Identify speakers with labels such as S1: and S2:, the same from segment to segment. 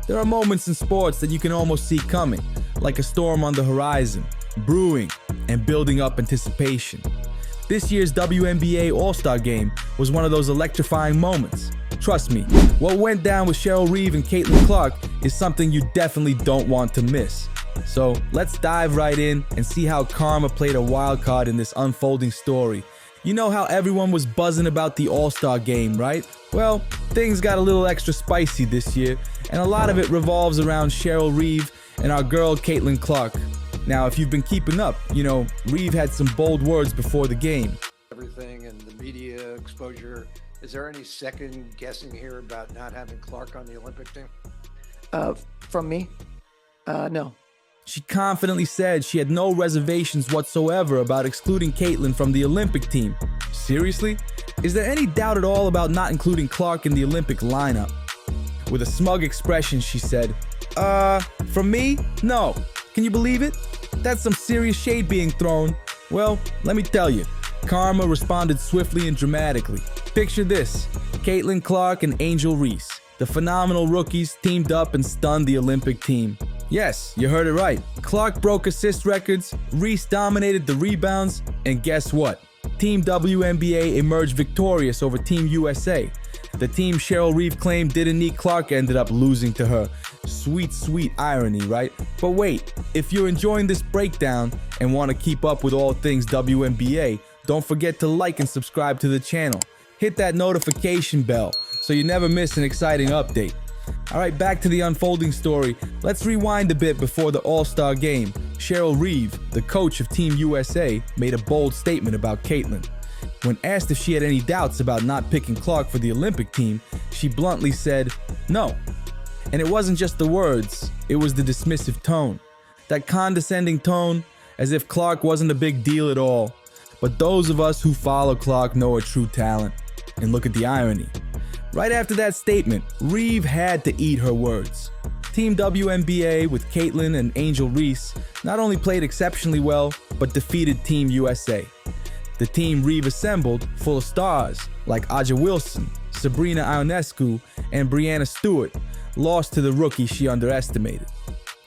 S1: There are moments in sports that you can almost see coming, like a storm on the horizon, brewing and building up anticipation. This year's WNBA All-Star Game was one of those electrifying moments. Trust me, what went down with Cheryl Reeve and Caitlin Clark is something you definitely don't want to miss. So let's dive right in and see how karma played a wild card in this unfolding story. You know how everyone was buzzing about the All-Star Game, right? Well, things got a little extra spicy this year, and a lot of it revolves around Cheryl Reeve and our girl Caitlin Clark. Now, if you've been keeping up, you know, Reeve had some bold words before the game.
S2: Everything and the media exposure. Is there any second guessing here about not having Clark on the Olympic team?
S3: From me? No.
S1: She confidently said she had no reservations whatsoever about excluding Caitlin from the Olympic team. Seriously? Is there any doubt at all about not including Clark in the Olympic lineup? With a smug expression, she said, from me? No. Can you believe it? That's some serious shade being thrown. Well, let me tell you, karma responded swiftly and dramatically. Picture this, Caitlin Clark and Angel Reese, the phenomenal rookies, teamed up and stunned the Olympic team. Yes, you heard it right. Clark broke assist records, Reese dominated the rebounds, and guess what? Team WNBA emerged victorious over Team USA. The team Cheryl Reeve claimed didn't need Clark ended up losing to her. Sweet, sweet irony, right? But wait, if you're enjoying this breakdown and want to keep up with all things WNBA, don't forget to like and subscribe to the channel. Hit that notification bell so you never miss an exciting update. All right, back to the unfolding story. Let's rewind a bit before the All-Star Game. Cheryl Reeve, the coach of Team USA, made a bold statement about Caitlin. When asked if she had any doubts about not picking Clark for the Olympic team, she bluntly said, no. And it wasn't just the words, it was the dismissive tone. That condescending tone, as if Clark wasn't a big deal at all. But those of us who follow Clark know her true talent. And look at the irony. Right after that statement, Reeve had to eat her words. Team WNBA with Caitlin and Angel Reese not only played exceptionally well, but defeated Team USA. The team Reeve assembled, full of stars like Aja Wilson, Sabrina Ionescu, and Brianna Stewart, lost to the rookie she underestimated.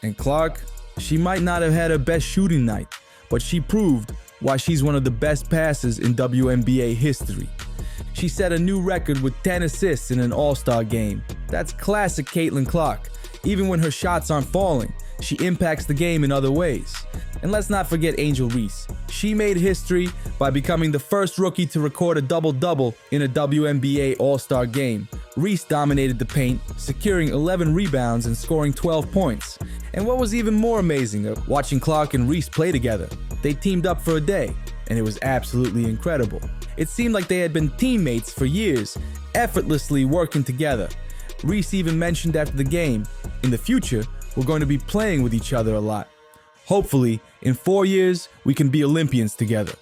S1: And Clark, she might not have had her best shooting night, but she proved why she's one of the best passers in WNBA history. She set a new record with 10 assists in an All-Star game. That's classic Caitlin Clark. Even when her shots aren't falling, she impacts the game in other ways. And let's not forget Angel Reese. She made history by becoming the first rookie to record a double-double in a WNBA All-Star game. Reese dominated the paint, securing 11 rebounds and scoring 12 points. And what was even more amazing, watching Clark and Reese play together. They teamed up for a day, and it was absolutely incredible. It seemed like they had been teammates for years, effortlessly working together. Reese even mentioned after the game, in the future, we're going to be playing with each other a lot. Hopefully, in 4 years, we can be Olympians together.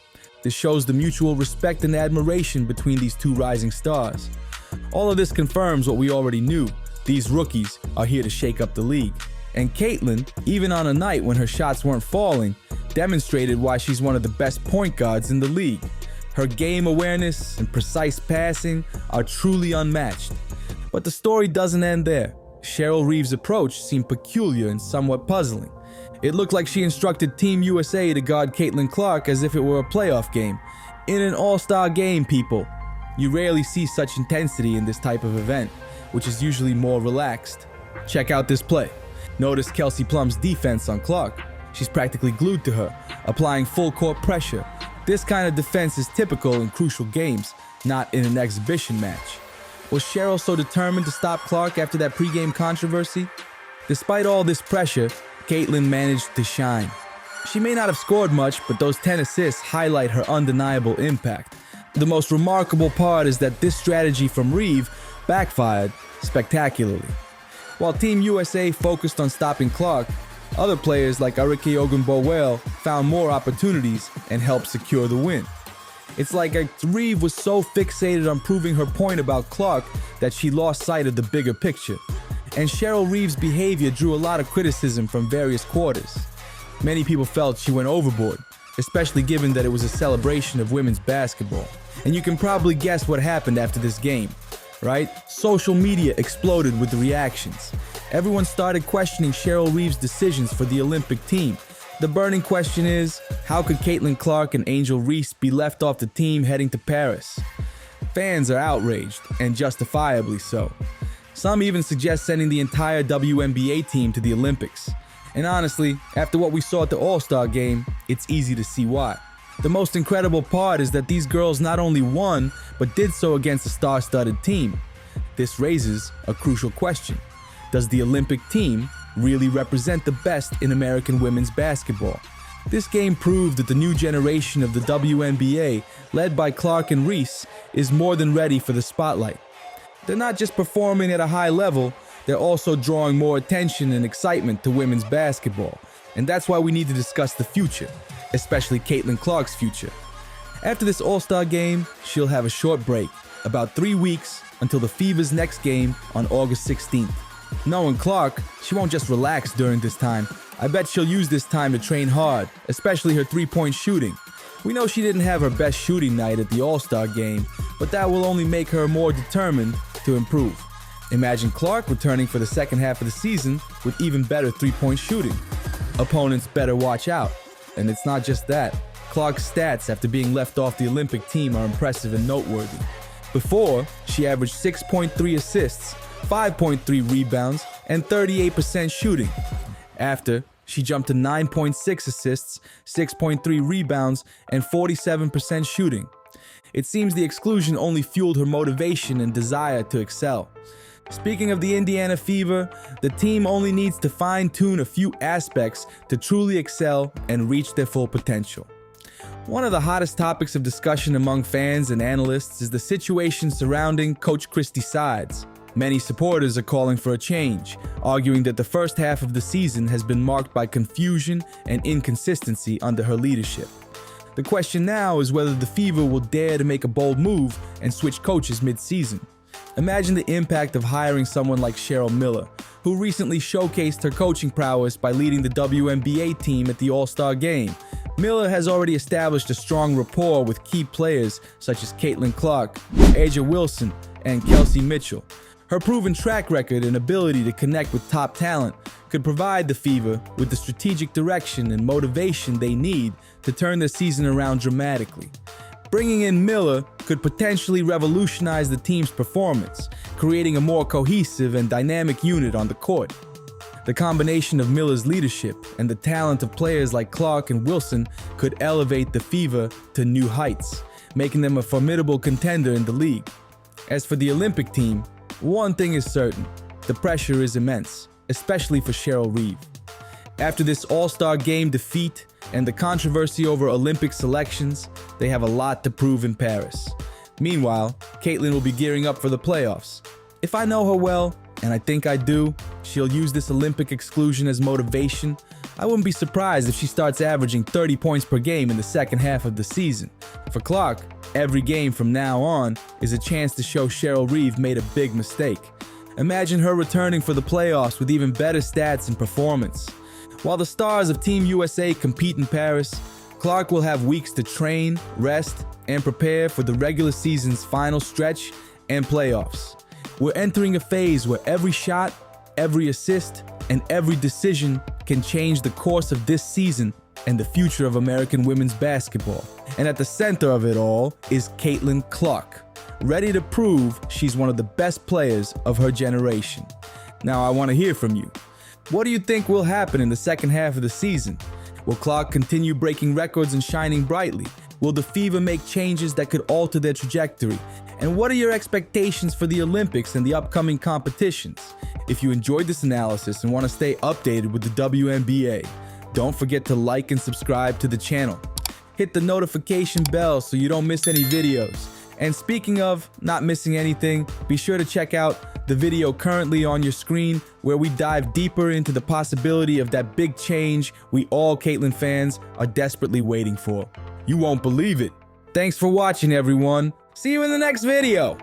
S1: This shows the mutual respect and admiration between these two rising stars. All of this confirms what we already knew. These rookies are here to shake up the league. And Caitlin, even on a night when her shots weren't falling, demonstrated why she's one of the best point guards in the league. Her game awareness and precise passing are truly unmatched. But the story doesn't end there. Cheryl Reeve's approach seemed peculiar and somewhat puzzling. It looked like she instructed Team USA to guard Caitlin Clark as if it were a playoff game. In an All-Star Game, people, you rarely see such intensity in this type of event, which is usually more relaxed. Check out this play. Notice Kelsey Plum's defense on Clark. She's practically glued to her, applying full court pressure. This kind of defense is typical in crucial games, not in an exhibition match. Was Cheryl so determined to stop Clark after that pregame controversy? Despite all this pressure, Caitlin managed to shine. She may not have scored much, but those 10 assists highlight her undeniable impact. The most remarkable part is that this strategy from Reeve backfired spectacularly. While Team USA focused on stopping Clark, other players like Arike Ogunbowale found more opportunities and helped secure the win. It's like Reeve was so fixated on proving her point about Clark that she lost sight of the bigger picture. And Cheryl Reeve's behavior drew a lot of criticism from various quarters. Many people felt she went overboard, especially given that it was a celebration of women's basketball. And you can probably guess what happened after this game, right? Social media exploded with the reactions. everyone started questioning Cheryl Reeve's decisions for the Olympic team. The burning question is, how could Caitlin Clark and Angel Reese be left off the team heading to Paris? Fans are outraged, and justifiably so. Some even suggest sending the entire WNBA team to the Olympics. And honestly, after what we saw at the All-Star Game, it's easy to see why. The most incredible part is that these girls not only won, but did so against a star-studded team. This raises a crucial question. Does the Olympic team really represent the best in American women's basketball? This game proved that the new generation of the WNBA, led by Clark and Reese, is more than ready for the spotlight. They're not just performing at a high level, they're also drawing more attention and excitement to women's basketball. And that's why we need to discuss the future, especially Caitlin Clark's future. After this All-Star game, she'll have a short break, about 3 weeks until the Fever's next game on August 16th. Knowing Clark, she won't just relax during this time. I bet she'll use this time to train hard, especially her three-point shooting. We know she didn't have her best shooting night at the All-Star game, but that will only make her more determined to improve. Imagine Clark returning for the second half of the season with even better three-point shooting. Opponents better watch out. And it's not just that. Clark's stats after being left off the Olympic team are impressive and noteworthy. Before, she averaged 6.3 assists, 5.3 rebounds, and 38% shooting. After, she jumped to 9.6 assists, 6.3 rebounds, and 47% shooting. It seems the exclusion only fueled her motivation and desire to excel. Speaking of the Indiana Fever, the team only needs to fine-tune a few aspects to truly excel and reach their full potential. One of the hottest topics of discussion among fans and analysts is the situation surrounding Coach Christie Sides. Many supporters are calling for a change, arguing that the first half of the season has been marked by confusion and inconsistency under her leadership. The question now is whether the Fever will dare to make a bold move and switch coaches mid-season. Imagine the impact of hiring someone like Cheryl Miller, who recently showcased her coaching prowess by leading the WNBA team at the All-Star Game. Miller has already established a strong rapport with key players such as Caitlin Clark, Aja Wilson, and Kelsey Mitchell. Her proven track record and ability to connect with top talent could provide the Fever with the strategic direction and motivation they need to turn their season around dramatically. Bringing in Miller could potentially revolutionize the team's performance, creating a more cohesive and dynamic unit on the court. The combination of Miller's leadership and the talent of players like Clark and Wilson could elevate the Fever to new heights, making them a formidable contender in the league. As for the Olympic team, one thing is certain: the pressure is immense, especially for Cheryl Reeve. After this All-Star Game defeat and the controversy over Olympic selections, they have a lot to prove in Paris. Meanwhile, Caitlin will be gearing up for the playoffs. If I know her well, and I think I do, she'll use this Olympic exclusion as motivation. I wouldn't be surprised if she starts averaging 30 points per game in the second half of the season. For Clark, every game from now on is a chance to show Cheryl Reeve made a big mistake. Imagine her returning for the playoffs with even better stats and performance. While the stars of Team USA compete in Paris, Clark will have weeks to train, rest, and prepare for the regular season's final stretch and playoffs. We're entering a phase where every shot, every assist, and every decision can change the course of this season and the future of American women's basketball. And at the center of it all is Caitlin Clark, ready to prove she's one of the best players of her generation. Now I want to hear from you. What do you think will happen in the second half of the season? Will Clark continue breaking records and shining brightly? Will the Fever make changes that could alter their trajectory? And what are your expectations for the Olympics and the upcoming competitions? If you enjoyed this analysis and want to stay updated with the WNBA, don't forget to like and subscribe to the channel. Hit the notification bell so you don't miss any videos. And speaking of not missing anything, be sure to check out the video currently on your screen where we dive deeper into the possibility of that big change we all Caitlin fans are desperately waiting for. You won't believe it. Thanks for watching, everyone. See you in the next video.